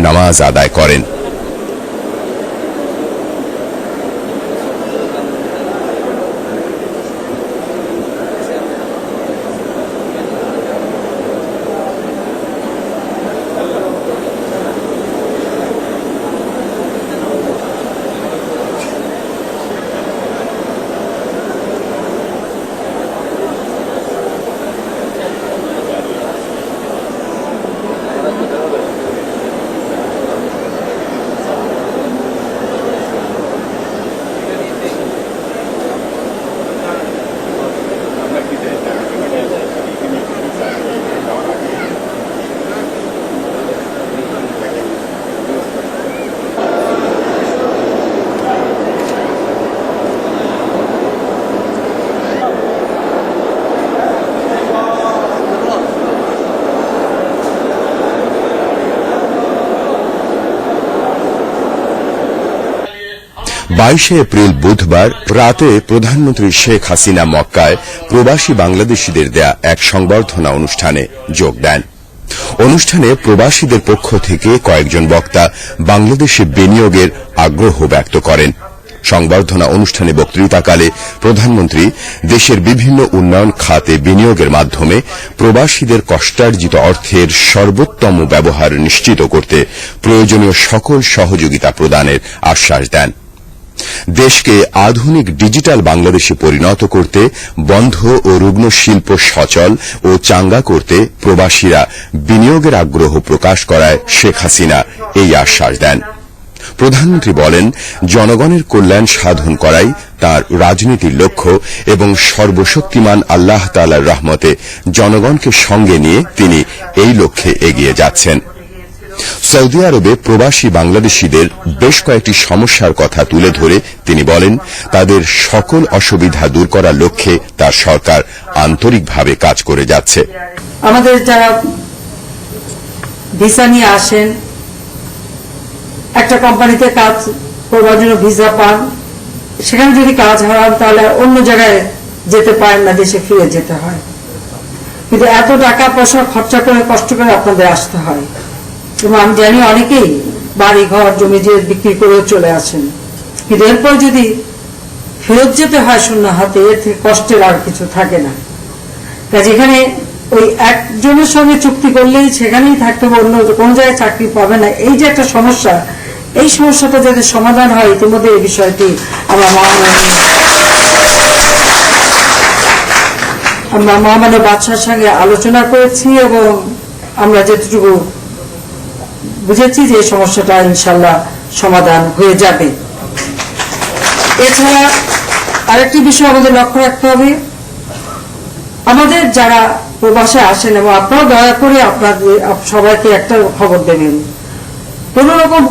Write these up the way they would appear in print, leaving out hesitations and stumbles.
নামাজ আদায় করেন। এপ্রিল বুধবার রাতে প্রধানমন্ত্রী শেখ হাসিনা মক্কায় প্রবাসী বাংলাদেশিদের দেয়া এক সংবর্ধনা অনুষ্ঠানে যোগ দেন। অনুষ্ঠানে প্রবাসীদের পক্ষ থেকে কয়েকজন বক্তা বাংলাদেশে বিনিয়োগের আগ্রহ ব্যক্ত করেন। সংবর্ধনা অনুষ্ঠানে বক্তৃতাকালে প্রধানমন্ত্রী দেশের বিভিন্ন উন্নয়ন খাতে বিনিয়োগের মাধ্যমে প্রবাসীদের কষ্টার্জিত অর্থের সর্বোত্তম ব্যবহার নিশ্চিত করতে প্রয়োজনীয় সকল সহযোগিতা প্রদানের আশ্বাস দেন। দেশকে আধুনিক ডিজিটাল বাংলাদেশে পরিণত করতে, বন্ধ ও রুগ্ন শিল্প সচল ও চাঙ্গা করতে প্রবাসীরা বিনিয়োগের আগ্রহ প্রকাশ করায় শেখ হাসিনা এই আশ্বাস দেন। প্রধানমন্ত্রী বলেন, জনগণের কল্যাণ সাধন করাই তার রাজনীতির লক্ষ্য এবং সর্বশক্তিমান আল্লাহ তাআলার রহমতে জনগণকে সঙ্গে নিয়ে তিনি এই লক্ষ্যে এগিয়ে যাচ্ছেন। সৌদি আরবে প্রবাসী বাংলাদেশিদের বেশ কয়েকটি সমস্যার কথা তুলে ধরে তিনি বলেন, তাদের সকল অসুবিধা দূর করার লক্ষ্যে তার সরকার আন্তরিকভাবে কাজ করে যাচ্ছে। আমাদের যারা ভিসা নিয়ে আসেন, একটা কোম্পানিতে কাজ করবার জন্য ভিসা পান, সেখানে যদি কাজ হারান তাহলে অন্য জায়গায় যেতে পারেন না, দেশে ফিরে যেতে হয়। কিন্তু এত টাকা পয়সা খরচা করে কষ্ট করে আপনাদের আসতে হয়। এবং আমি জানি অনেকেই বাড়ি ঘর জমি যে বিক্রি করে চলে আসেন, কিন্তু এরপর যদি ফেরত যেতে হয় শূন্য হাতে, এর থেকে কষ্টের আর কিছু থাকে না। কাজে এখানে ওই একজনের সঙ্গে চুক্তি করলেই সেখানেই থাকতে হবে, অন্য কোন জায়গায় চাকরি পাবে না, এই যে একটা সমস্যা, এই সমস্যাটা যাতে সমাধান হয়, ইতিমধ্যে এই বিষয়টি আমরা মহামান্য বাদশার সঙ্গে আলোচনা করেছি এবং আমরা যেটুকু বুঝেছি যে এই সমস্যাটা ইনশাল্লাহ সমাধান হয়ে যাবে। এছাড়া আরেকটি বিষয় আমাদের লক্ষ্য রাখতে হবে, আমাদের যারা প্রবাসে আসেন, এবং আপনারা দয়া করে আপনাদের সবাইকে একটা খবর দেবেন, কোন রকম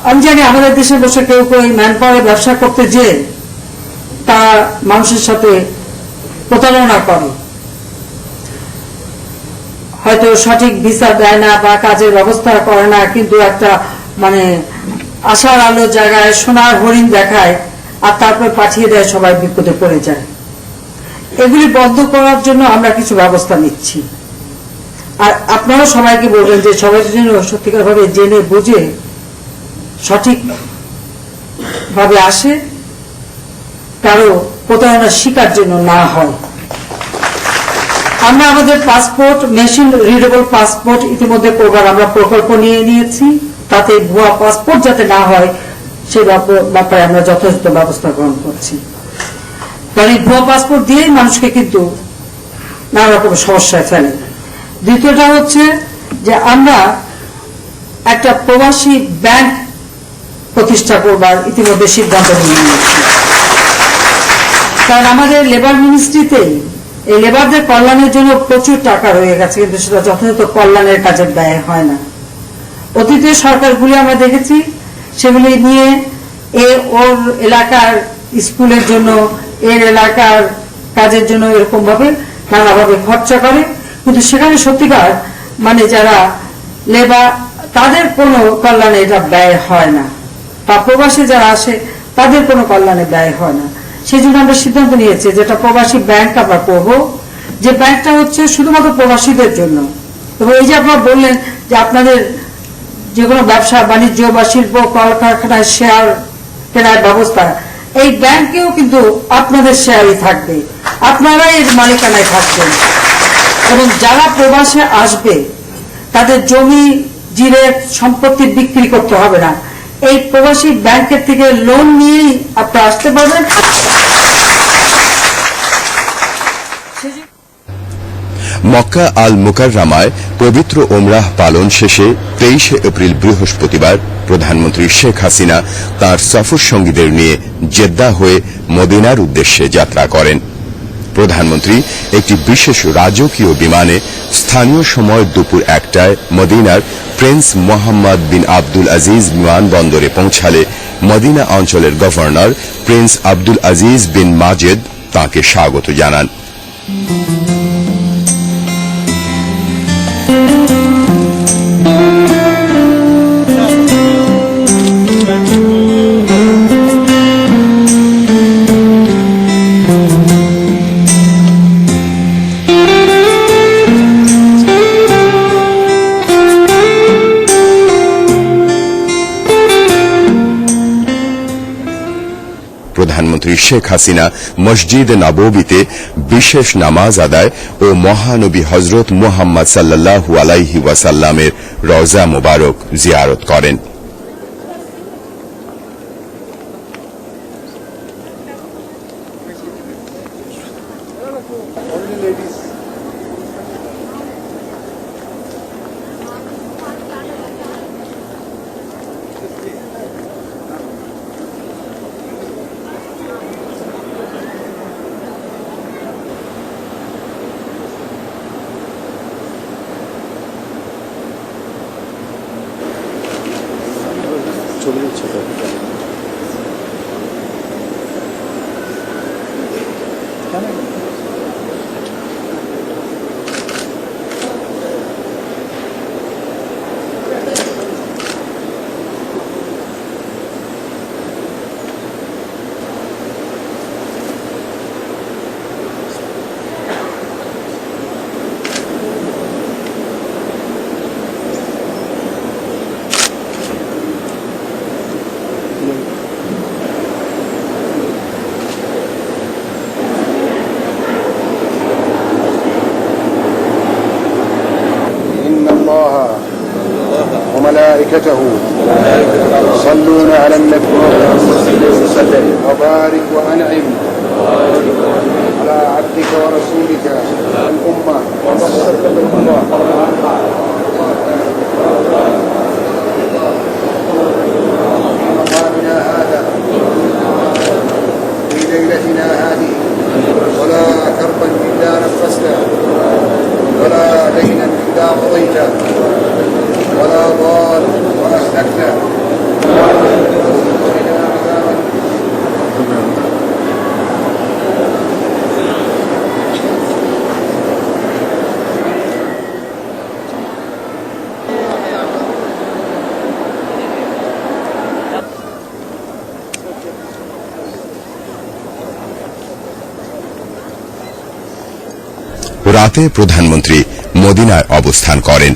আমি জানি আমাদের দেশে বসে কেউ কেউ ম্যান পাওয়ার ব্যবসা করতে যে তারা মানুষের সাথে প্রতারণা করে, হয়তো সঠিক ভিসা দেয় না বা কাজের ব্যবস্থা করে না, কিন্তু একটা আশার আলো জায়গায় সোনার হরিণ দেখায় আর তারপর পাঠিয়ে দেয়, সবাই বিপদে পড়ে যায়। এগুলি বন্ধ করার জন্য আমরা কিছু ব্যবস্থা নিচ্ছি। আর আপনারা সবাইকে বলবেন যে সবাই যেন সত্যিকার ভাবে জেনে বুঝে সঠিক ভাবে আসে, কারো প্রতারণার শিকার জন্য না হয়। আমরা আমাদের পাসপোর্ট, মেশিন রিডেবল পাসপোর্ট ইতিমধ্যে করবার আমরা প্রকল্প নিয়ে নিয়েছি, তাতে ভুয়া পাসপোর্ট যাতে না হয় সে ব্যাপারে আমরা যথাযথ ব্যবস্থা গ্রহণ করছি। কারণ এই ভুয়া পাসপোর্ট দিয়েই মানুষকে কিন্তু নানা রকম সমস্যায় ফেলে। দ্বিতীয়টা হচ্ছে যে আমরা একটা প্রবাসী ব্যাংক প্রতিষ্ঠা করবার ইতিমধ্যে সিদ্ধান্ত নিয়ে নিয়েছি। কারণ আমাদের লেবার মিনিস্ট্রিতেই এই লেবারদের কল্যাণের জন্য প্রচুর টাকা রয়ে গেছে, কিন্তু সেটা যথাযথ কল্যাণের কাজে ব্যয় হয় না। অতীতে সরকারগুলি আমরা দেখেছি সেগুলি নিয়ে ওর এলাকার স্কুলের জন্য, এর এলাকার কাজের জন্য এরকম ভাবে নানাভাবে খরচা করে, কিন্তু সেখানে সত্যিকার যারা লেবার তাদের কোনো কল্যাণে এটা ব্যয় হয় না, বা প্রবাসী যারা আসে তাদের কোনো কল্যাণে ব্যয় হয় না। সেই জন্য আমরা সিদ্ধান্ত নিয়েছি যেটা প্রবাসী ব্যাংক আমরা করব, যে ব্যাংকটা হচ্ছে শুধুমাত্র প্রবাসীদের জন্য। এবং এই যে আপনারা বললেন যে আপনাদের যে কোনো ব্যবসা বাণিজ্য বা শিল্প কলকারখানায় শেয়ার কেনার ব্যবস্থা, এই ব্যাংকেও কিন্তু আপনাদের শেয়ারই থাকবে, আপনারাই এর মালিকানায় থাকবেন। এবং যারা প্রবাসে আসবে তাদের জমি জিরে সম্পত্তি বিক্রি করতে হবে না, এই প্রবাসী ব্যাংকের থেকে লোন নিয়েই আপনারা আসতে পারবেন। মক্কা আল মুকাররমায় পবিত্র ওমরাহ পালন শেষে 23 এপ্রিল বৃহস্পতিবার প্রধানমন্ত্রী শেখ হাসিনা তাঁর সফর সঙ্গীদের নিয়ে জেদ্দা হয়ে মদিনার উদ্দেশ্যে যাত্রা করেন। প্রধানমন্ত্রী একটি বিশেষ রাজকীয় বিমানে স্থানীয় সময় দুপুর 1টায় মদিনার প্রিন্স মোহাম্মদ বিন আব্দুল আজিজ বিমানবন্দরে পৌঁছালে মদিনা অঞ্চলের গভর্নর প্রিন্স আব্দুল আজিজ বিন মাজেদ তাঁকে স্বাগত জানান। প্রধানমন্ত্রী শেখ হাসিনা মসজিদে নববীতে বিশেষ নামাজ আদায় ও মহানবী হযরত মুহাম্মদ সাল্লাল্লাহু আলাইহি ওয়াসাল্লামের রওজা মোবারক জিয়ারত করেন। وملائكته يصلون على النبي وسلم وبارك وانعم على عبدك ورسولك الامه مقامنا هذا في ليلتنا هذه ولا كربا الا نفسنا ولا دينا الا قضيته ولا ضال وأهلكنا রাতে প্রধানমন্ত্রী মদিনায় অবস্থান করেন।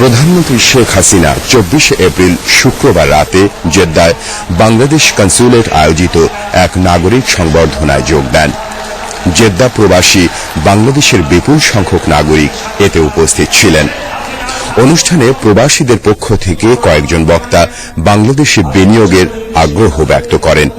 প্রধানমন্ত্রী শেখ হাসিনা 24 এপ্রিল শুক্রবার রাতে জেদ্দায় বাংলাদেশ কনস্যুলেট আয়োজিত এক নাগরিক সংবর্ধনায় যোগ দেন। জেদ্দা প্রবাসী বাংলাদেশের বিপুল সংখ্যক নাগরিক এতে উপস্থিত ছিলেন। অনুষ্ঠানে প্রবাসীদের পক্ষ থেকে কয়েকজন বক্তা বাংলাদেশে বিনিয়োগের আগ্রহ ব্যক্ত করেন।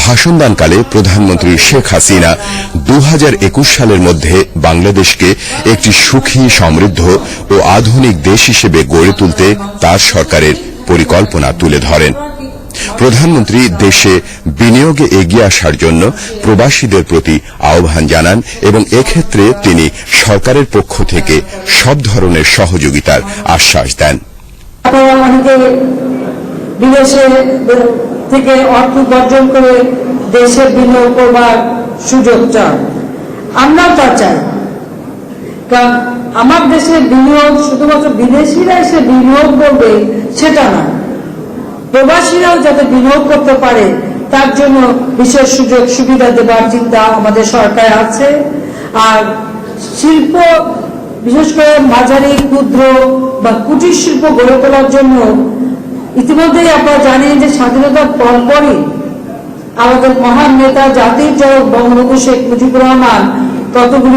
ভাষণদানকালে প্রধানমন্ত্রী শেখ হাসিনা 2021 সালের মধ্যে বাংলাদেশকে একটি সুখী, সমৃদ্ধ ও আধুনিক দেশ হিসেবে গড়ে তুলতে তার সরকারের পরিকল্পনা তুলে ধরেন। প্রধানমন্ত্রী দেশে বিনিয়োগে এগিয়ে আসার জন্য প্রবাসীদের প্রতি আহ্বান জানান এবং এক্ষেত্রে তিনি সরকারের পক্ষ থেকে সব ধরনের সহযোগিতার আশ্বাস দেন। আপনারা অনেকে বিদেশে থেকে অর্থ উপার্জন করে দেশে বিনিয়োগ করবার সুযোগ চান, আমরাও তা চাই। কারণ আমার দেশে বিনিয়োগ শুধুমাত্র বিদেশিরা এসে বিনিয়োগ করবে সেটা না, প্রবাসীরাও যাতে বিনিয়োগ করতে পারে তার জন্য বিশেষ সুযোগ সুবিধা দেবার চিন্তা আমাদের সরকার আছে। আর শিল্প, বিশেষ করে মাঝারি, ক্ষুদ্র বা কুটির শিল্প গড়ে তোলার জন্য ইতিমধ্যেই আপনারা জানেন যে স্বাধীনতার পরপরই আমাদের মহান নেতা জাতির জনক বঙ্গবন্ধু শেখ মুজিবুর রহমান কতগুলি